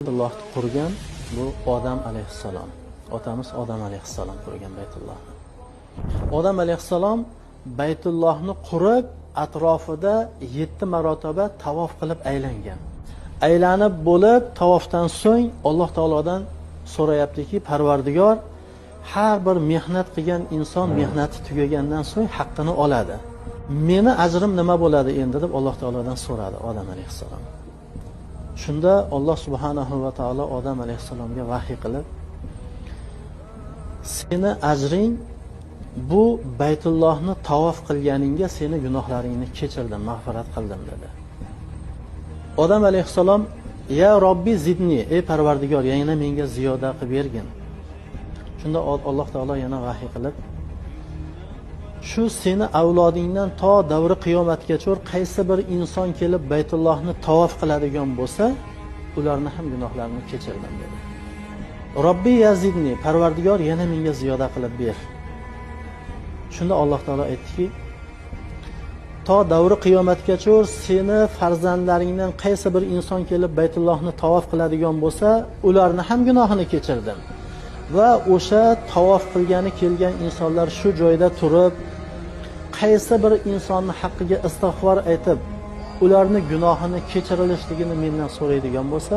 Allohni qurgan bu Odam alayhissalom. Otamiz Odam alayhissalom qurgan Baytullohni. Odam alayhissalom Baytullohni qurib, atrofida 7 marotaba tavof qilib aylangan. Aylanib bo'lib, tavofdan so'ng Alloh taolodan so'rayaptiki, Parvardigor, har bir mehnat qilgan inson mehnati tugagandan so'ng haqqini oladi. Meni ajrim nima bo'ladi endi deb Alloh taolodan so'radi Odam alayhissalom. Shunda Alloh subhanahu va taolo Odam alayhissalomga vahiy qilib, seni ajring bu Baytullohni tavof qilganingga seni gunohlaringni kechirdim, mag'firat qildim dedi. Odam alayhissalom, ya Robbi zidni, ey Parvardigor, yana menga ziyoda qilib bergin. Shunda Alloh taolo yana vahiy qilib, shu seni avlodingdan to davri qiyomatgacha qaysi bir inson kelib Baytullohni tavof qiladigan bo'lsa, ularni ham gunohlarini kechirdim dedi. Robbi yazidni, Parvardigor yana menga ziyoda qilib ber. Shunda Alloh taolo aytdiki, to davri qiyomatgacha seni farzandlaringdan qaysi bir inson kelib Baytullohni tavof qiladigan bo'lsa, ularni ham gunohini kechirdim. Va o'sha tavof qilgani kelgan insonlar shu joyda turib, qaysi bir insonni haqqiga istig'for aytib, ularni gunohini kechirilishligini mendan so'raydigan bo'lsa,